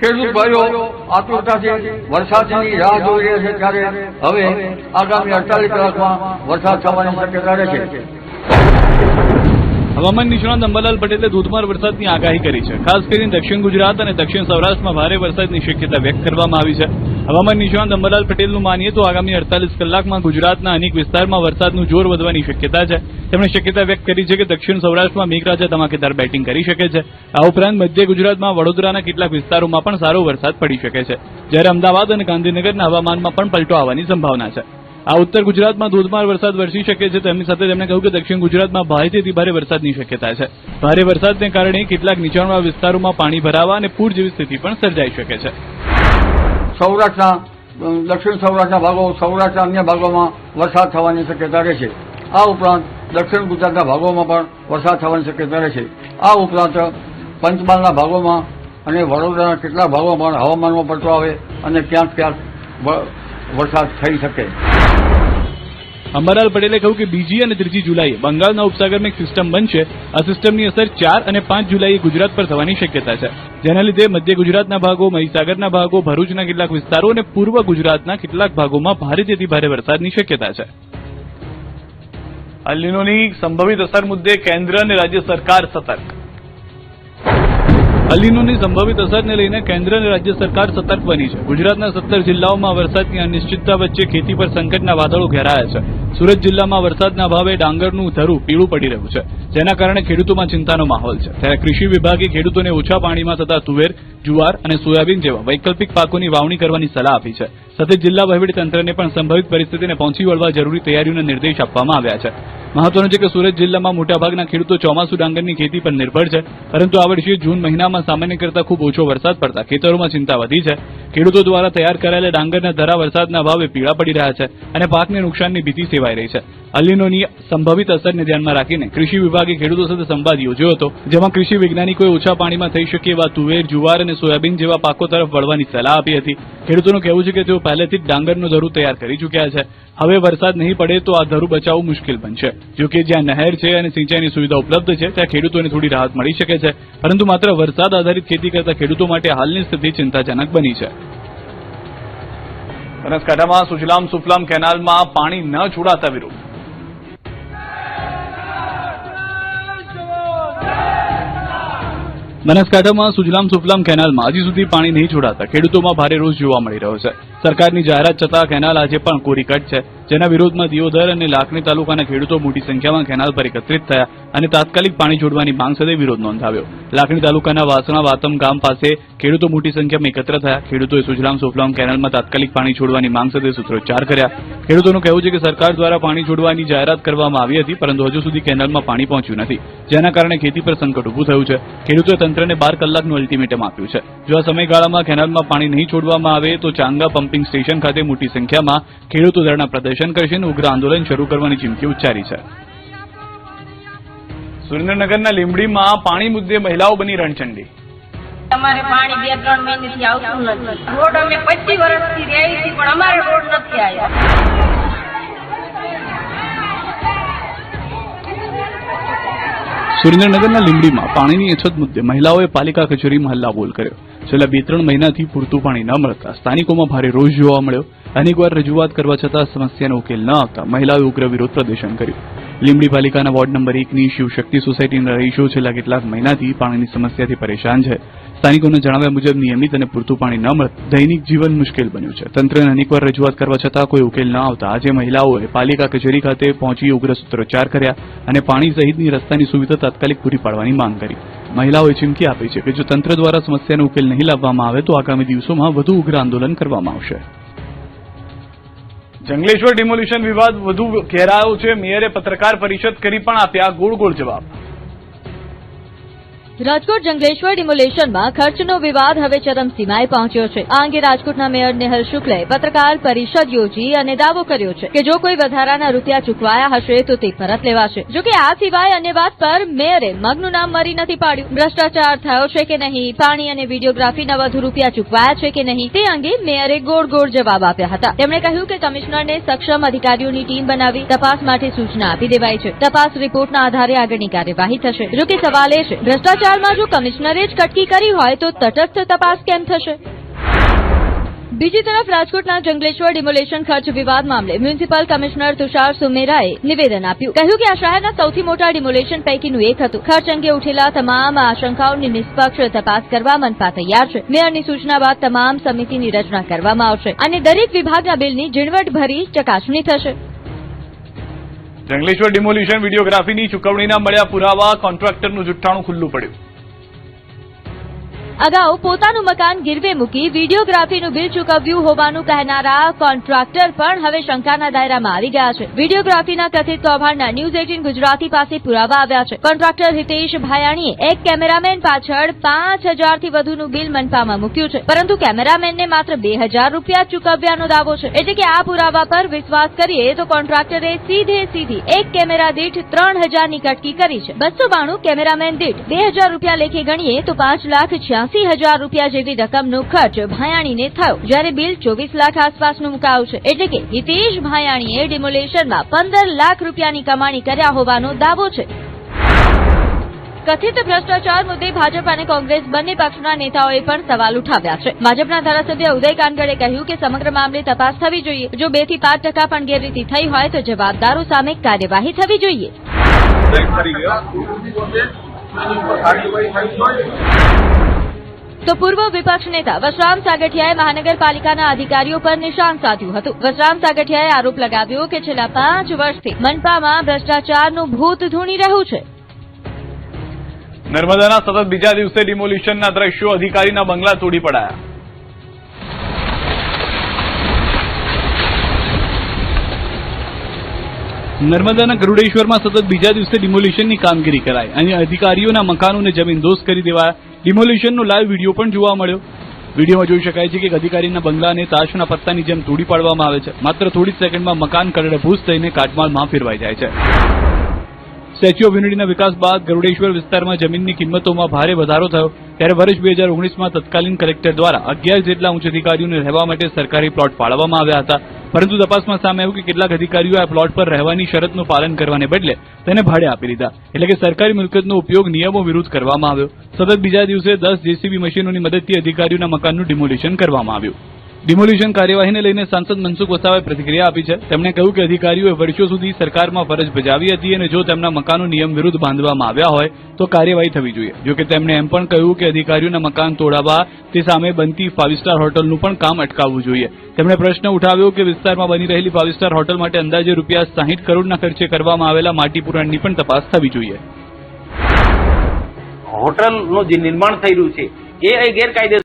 ખેડૂત ભાઈઓ આતુરતાથી વરસાદની રાહ જોઈ રહ્યા છે, ત્યારે હવે આગામી 48 કલાકમાં વરસાદ થવાની શક્યતા રહેશે. હવામાન નિષ્ણાત અંબાલાલ પટેલે ધોધમાર વરસાદની આગાહી કરી છે. ખાસ કરીને દક્ષિણ ગુજરાત અને દક્ષિણ સૌરાષ્ટ્રમાં ભારે વરસાદની શક્યતા વ્યક્ત કરવામાં આવી છે. હવામાન નિષ્ણાત અંબાલાલ પટેલનું માનીએ તો આગામી 48 કલાકમાં ગુજરાતના અનેક વિસ્તારમાં વરસાદનું જોર વધવાની શક્યતા છે. તેમણે શક્યતા વ્યક્ત કરી છે કે દક્ષિણ સૌરાષ્ટ્રમાં મેઘરાજા ધમાકેદાર બેટિંગ કરી શકે છે. આ ઉપરાંત મધ્ય ગુજરાતમાં વડોદરાના કેટલાક વિસ્તારોમાં પણ સારો વરસાદ પડી શકે છે, જ્યારે અમદાવાદ અને ગાંધીનગરના હવામાનમાં પણ પલટો આવવાની સંભાવના છે. આ ઉત્તર ગુજરાતમાં ધોધમાર વરસાદ વરસી શકે છે. તેમની સાથે તેમણે કહ્યું કે દક્ષિણ ગુજરાતમાં ભારેથી ભારે વરસાદની શક્યતા છે. ભારે વરસાદને કારણે કેટલાક નીચાણવાળા વિસ્તારોમાં પાણી ભરાવા અને પૂર જેવી સ્થિતિ પણ સર્જાઈ શકે છે. સૌરાષ્ટ્રના દક્ષિણ સૌરાષ્ટ્રના ભાગો, સૌરાષ્ટ્રના અન્ય ભાગોમાં વરસાદ થવાની શક્યતા રહેશે. આ ઉપરાંત દક્ષિણ ગુજરાતના ભાગોમાં પણ વરસાદ થવાની શક્યતા રહેશે. આ ઉપરાંત પંચમહાલના ભાગોમાં અને વડોદરાના કેટલાક ભાગોમાં પણ હવામાનમાં પલટો આવે અને ક્યાંક વરસાદ થઈ શકે. અંબાલાલ પટેલે કહ્યું કે બીજી અને ત્રીજી જુલાઈએ બંગાળના ઉપસાગરમાં એક સિસ્ટમ બનશે. આ સિસ્ટમની અસર 4 અને 5 જુલાઈએ ગુજરાત પર થવાની શક્યતા છે, જેના લીધે મધ્ય ગુજરાતના ભાગો, મહીસાગરના ભાગો, ભરૂચના કેટલાક વિસ્તારો અને પૂર્વ ગુજરાતના કેટલાક ભાગોમાં ભારેથી ભારે વરસાદની શક્યતા છે. અલ નીનોની સંભવિત અસર મુદ્દે કેન્દ્ર અને રાજ્ય સરકાર સતર્ક. અલ નીનોની સંભવિત અસરને લઈને કેન્દ્ર અને રાજ્ય સરકાર સતર્ક બની છે. ગુજરાતના 17 જિલ્લાઓમાં વરસાદની અનિશ્ચિતતા વચ્ચે ખેતી પર સંકટના વાદળો ઘેરાયા છે. સુરત જિલ્લામાં વરસાદના અભાવે ડાંગરનું ધરું પીળું પડી રહ્યું છે, જેના કારણે ખેડૂતોમાં ચિંતાનો માહોલ છે. ત્યારે કૃષિ વિભાગે ખેડૂતોને ઓછા પાણીમાં થતા તુવેર, જુવાર અને સોયાબીન જેવા વૈકલ્પિક પાકોની વાવણી કરવાની સલાહ આપી છે. સાથે જિલ્લા વહીવટીતંત્રને પણ સંભવિત પરિસ્થિતિને પહોંચી વળવા જરૂરી તૈયારીઓના નિર્દેશ આપવામાં આવ્યા છે. મહત્વનું છે કે સુરત જિલ્લામાં મોટાભાગના ખેડૂતો ચોમાસુ ડાંગરની ખેતી પર નિર્ભર છે, પરંતુ આ વર્ષે જૂન મહિનામાં સામાન્ય કરતાં ખૂબ ઓછો વરસાદ પડતા ખેતરોમાં ચિંતા વધી છે. ખેડૂતો દ્વારા તૈયાર કરાયેલા ડાંગરના ધરા વરસાદના અભાવે પીળા પડી રહ્યા છે અને પાકને નુકસાનની ભીતિ સેવાઈ રહી છે. અલ નીનોની સંભવિત અસરને ધ્યાનમાં રાખીને કૃષિ વિભાગે ખેડૂતો સાથે સંવાદ યોજ્યો હતો, જેમાં કૃષિ વૈજ્ઞાનિકોએ ઓછા પાણીમાં થઈ શકે એવા તુવેર, જુવાર અને સોયાબીન જેવા પાકો તરફ વળવાની સલાહ આપી હતી. ખેડૂતોનું કહેવું છે કે તેઓ પહેલેથી જ ડાંગરનું ધરું તૈયાર કરી ચૂક્યા છે. હવે વરસાદ નહીં પડે તો આ ધરું બચાવવું મુશ્કેલ બનશે. જોકે જ્યાં નહેર છે અને સિંચાઈની સુવિધા ઉપલબ્ધ છે ત્યાં ખેડૂતોને થોડી રાહત મળી શકે છે, પરંતુ માત્ર વરસાદ આધારિત ખેતી કરતા ખેડૂતો માટે હાલની સ્થિતિ ચિંતાજનક બની છે. બનાસકાંઠામાં સુજલામ સુફલામ કેનાલમાં પાણી ન છોડાતા વિરોધ. બનાસકાંઠામાં સુજલામ સુફલામ કેનાલમાં હજી સુધી પાણી નહીં છોડાતા ખેડૂતોમાં ભારે રોષ જોવા મળી રહ્યો છે. સરકારની જાહેરાત છતાં કેનાલ આજે પણ કોરી કટ છે, જેના વિરોધમાં દિયોદર અને લાખણી તાલુકાના ખેડૂતો મોટી સંખ્યામાં કેનાલ પર એકત્રિત થયા અને તાત્કાલિક પાણી છોડવાની માંગ સાથે વિરોધ નોંધાવ્યો. લાખણી તાલુકાના વાસણા વાતમ ગામ પાસે ખેડૂતો મોટી સંખ્યામાં એકત્ર થયા. ખેડૂતોએ સુજલામ સુફલામ કેનાલમાં તાત્કાલિક પાણી છોડવાની માંગ સાથે સૂત્રોચ્ચાર કર્યા. ખેડૂતોનું કહેવું છે કે સરકાર દ્વારા પાણી છોડવાની જાહેરાત કરવામાં આવી હતી, પરંતુ હજુ સુધી કેનાલમાં પાણી પહોંચ્યું નથી, જેના કારણે ખેતી પર સંકટ ઉભું થયું છે. ખેડૂતોએ તંત્રને 12 કલાકનું અલ્ટિમેટમ આપ્યું છે. જો આ સમયગાળામાં કેનાલમાં પાણી નહીં છોડવામાં આવે તો ચાંગા પમ્પિંગ સ્ટેશન ખાતે મોટી સંખ્યામાં ખેડૂતો ધરણા પ્રદર્શન કરશે અને ઉગ્ર આંદોલન શરૂ કરવાની ચીમકી ઉચ્ચારી છે. સુરેન્દ્રનગરના લીંબડીમાં પાણી મુદ્દે મહિલાઓ બની રણચંડી. અમારે પાણી 2-3 મહિનાથી આવતું નથી. રોડ અમે 25 વર્ષથી રહી છીએ, પણ અમારે રોડ નથી આવ્યા. સુરેન્દ્રનગરના લીંબડીમાં પાણીની અછત મુદ્દે મહિલાઓએ પાલિકા કચેરીમાં હલ્લાબોલ કર્યો. છેલ્લા 2-3 મહિનાથી પૂરતું પાણી ન મળતા સ્થાનિકોમાં ભારે રોષ જોવા મળ્યો. અનેકવાર રજૂઆત કરવા છતાં સમસ્યાનો ઉકેલ ન આવતા મહિલાઓએ ઉગ્ર વિરોધ પ્રદર્શન કર્યું. લીંબડી પાલિકાના વોર્ડ નંબર 1ની શિવશક્તિ સોસાયટીના રહીશો છેલ્લા કેટલાક મહિનાથી પાણીની સમસ્યાથી પરેશાન છે. સ્થાનિકોના જણાવ્યા મુજબ નિયમિત અને પૂરતું પાણી ન મળતા દૈનિક જીવન મુશ્કેલ બન્યું છે. તંત્રને અનેકવાર રજૂઆત કરવા છતાં કોઈ ઉકેલ ન આવતા આજે મહિલાઓએ પાલિકા કચેરી ખાતે પહોંચી ઉગ્ર સૂત્રોચ્ચાર કર્યા અને પાણી સહિતની રસ્તાની સુવિધા તાત્કાલિક પૂરી પાડવાની માંગ કરી. મહિલાઓએ ચીમકી આપી છે કે જો તંત્ર દ્વારા સમસ્યાનો ઉકેલ નહીં લાવવામાં આવે તો આગામી દિવસોમાં વધુ ઉગ્ર આંદોલન કરવામાં આવશે. જંગલેશ્વર ડિમોલિશન વિવાદ વધુ ઘેરાયો છે. મેયરે પત્રકાર પરિષદ કરી પણ આપ્યા ગોળ જવાબ. રાજકોટ જંગલેશ્વર ડિમોલેશનમાં ખર્ચનો વિવાદ હવે ચરમસીમાએ પહોંચ્યો છે. આ અંગે રાજકોટના મેયર નેહલ શુક્લે પત્રકાર પરિષદ યોજી અને દાવો કર્યો છે કે જો કોઈ વધારાના રૂપિયા ચૂકવાયા હશે તો તે પરત લેવાશે. જો કે આ સિવાય અન્ય વાત પર મેયરે મગનું નામ મરી નથી પાડ્યું. ભ્રષ્ટાચાર થયો છે કે નહીં, પાણી અને વિડીયોગ્રાફીના વધુ રૂપિયા ચૂકવાયા છે કે નહીં, તે અંગે મેયરે ગોળ જવાબ આપ્યા હતા. તેમણે કહ્યું કે કમિશનરને સક્ષમ અધિકારીઓની ટીમ બનાવી તપાસ માટે સૂચના આપી દેવાઈ છે. તપાસ રિપોર્ટના આધારે આગળની કાર્યવાહી થશે. જો કે સવાલ એ છે ભ્રષ્ટાચાર ભૂતકાળમાં જો કમિશનરે જ કટકી કરી હોય તો તટસ્થ તપાસ કેમ થશે? બીજી તરફ રાજકોટના જંગલેશ્વર ડિમોલેશન ખર્ચ વિવાદ મામલે મ્યુનિસિપલ કમિશનર તુષાર સુમેરાએ નિવેદન આપ્યું. કહ્યું કે આ શહેરના સૌથી મોટા ડિમોલેશન પૈકીનું એક હતું. ખર્ચ અંગે ઉઠેલા તમામ આશંકાઓની નિષ્પક્ષ તપાસ કરવા મનપા તૈયાર છે. મેયરની સૂચના બાદ તમામ સમિતિની રચના કરવામાં આવશે અને દરેક વિભાગના બિલની ઝીણવટભરી ચકાસણી થશે. જંગલેશ્વર ડિમોલિશન વિડીયોગ્રાફીની ચૂકવણીના મળ્યા પુરાવા, કોન્ટ્રાક્ટરનું જુઠ્ઠાણું ખુલ્લું પડ્યું. અગાઉ પોતાનું મકાન ગીરવે મૂકી વિડીયોગ્રાફીનું બિલ ચૂકવ્યું હોવાનું કહેનારા કોન્ટ્રાક્ટર પણ હવે શંકાના દાયરામાં આવી ગયા છે. વિડીયોગ્રાફીના કથિત કૌભાંડના ન્યૂઝ 18 ગુજરાતી પાસે પુરાવા આવ્યા છે. કોન્ટ્રાક્ટર હિતેશ ભાયાણીએ એક કેમેરામેન પાછળ 5,000 થી વધુનું બિલ મનપામાં મૂક્યું છે, પરંતુ કેમેરામેનને માત્ર 2,000 રૂપિયા ચૂકવ્યાનો દાવો છે. એટલે કે આ પુરાવા પર વિશ્વાસ કરીએ તો કોન્ટ્રાક્ટરે સીધી એક કેમેરા દીઠ 3,000 ની કટકી કરી છે. 292 કેમેરામેન દીઠ 2,000 રૂપિયા લેખે ગણીએ તો 5,86,000 રૂપિયા જેવી રકમનો ખર્ચ ભાયાણીને થયો, જ્યારે બિલ 24 લાખ આસપાસનું મુકાયું છે. એટલે કે હિતેશ ભાયાણીએ ડિમોલેશનમાં 15 લાખ રૂપિયાની કમાણી કર્યા હોવાનો દાવો છે. કથિત ભ્રષ્ટાચાર મુદ્દે ભાજપ અને કોંગ્રેસ બંને પક્ષના નેતાઓએ પણ સવાલ ઉઠાવ્યા છે. ભાજપના ધારાસભ્ય ઉદય કાનગડે કહ્યું કે સમગ્ર મામલે તપાસ થવી જોઈએ. જો 2 થી 5% પણ ગેરરીતિ થઈ હોય તો જવાબદારો સામે કાર્યવાહી થવી જોઈએ. તો પૂર્વ વિપક્ષ નેતા વસરામ સાગઠિયાએ મહાનગરપાલિકાના અધિકારીઓ પર નિશાન સાધ્યું હતું. વસરામ સાગઠિયાએ આરોપ લગાવ્યો કે છેલ્લા 5 વર્ષથી મનપામાં ભ્રષ્ટાચારનું ભૂત ધૂણી રહ્યું છે. નર્મદાના સતત બીજા દિવસે ડિમોલિશનના દ્રશ્યો, અધિકારીના બંગલા તોડી પડાયા. નર્મદાના ગરુડેશ્વરમાં સતત બીજા દિવસે ડિમોલિશનની કામગીરી કરાઈ અને અધિકારીઓના મકાનોને જમીનદોસ્ત કરી દેવાયા. ડિમોલિશનનો લાઈવ વિડીયો પણ જોવા મળ્યો. વિડીયોમાં જોઈ શકાય છે કે અધિકારીના બંગલાને તાશના પત્તાની જેમ તોડી પાડવામાં આવે છે. માત્ર થોડી જ સેકન્ડમાં મકાન કરડભૂસ થઈને કાટમાળમાં ફેરવાઈ જાય છે. સ્ટેચ્યુ ઓફ યુનિટીના વિકાસ બાદ ગરુડેશ્વર વિસ્તારમાં જમીનની કિંમતોમાં ભારે વધારો થયો, ત્યારે વર્ષ 2019માં તત્કાલીન કલેક્ટર દ્વારા 11 જેટલા ઉચ્ચ અધિકારીઓને રહેવા માટે સરકારી પ્લોટ ફાળવવામાં આવ્યા હતા. પરંતુ તપાસમાં સામે આવ્યું કે કેટલાક અધિકારીઓ આ પ્લોટ પર રહેવાની શરતનું પાલન કરવાને બદલે તેને ભાડે આપી દીધા. એટલે કે સરકારી મિલકતનો ઉપયોગ નિયમો વિરુદ્ધ કરવામાં આવ્યો. સતત બીજા દિવસે 10 જેસીબી મશીનોની મદદથી અધિકારીઓના મકાનનું ડિમોલિશન કરવામાં આવ્યું. ડિમોલિશન કાર્યવાહીને લઈને સાંસદ મનસુખ વસાવાએ પ્રતિક્રિયા આપી છે. તેમણે કહ્યું કે અધિકારીઓએ વર્ષો સુધી સરકારમાં ફરજ બજાવી હતી અને જો તેમના મકાનો નિયમ વિરુદ્ધ બાંધવામાં આવ્યા હોય તો કાર્યવાહી થવી જોઈએ. જોકે તેમણે એમ પણ કહ્યું કે અધિકારીઓના મકાન તોડાવવા તે સામે બનતી 5 સ્ટાર હોટલનું પણ કામ અટકાવવું જોઈએ. તેમણે પ્રશ્ન ઉઠાવ્યો કે વિસ્તારમાં બની રહેલી 5 સ્ટાર હોટલ માટે અંદાજે ₹60 કરોડના ખર્ચે કરવામાં આવેલા માટી પુરાણની પણ તપાસ થવી જોઈએ. હોટલનું જે નિર્માણ થઈ રહ્યું છે એ ગેરકાયદેસર